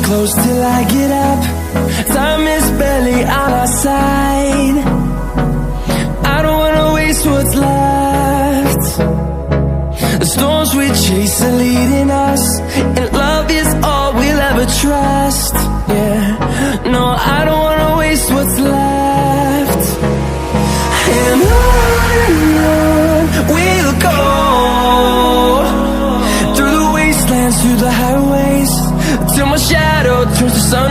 close till I get up. Time is barely on our side. I don't wanna waste what's left. The storms we chase are leading us, and love is all we'll ever trust. Yeah, no, I don't wanna waste what's left. And on we'll go, through the wastelands, through the highways, till my shadow turns to sun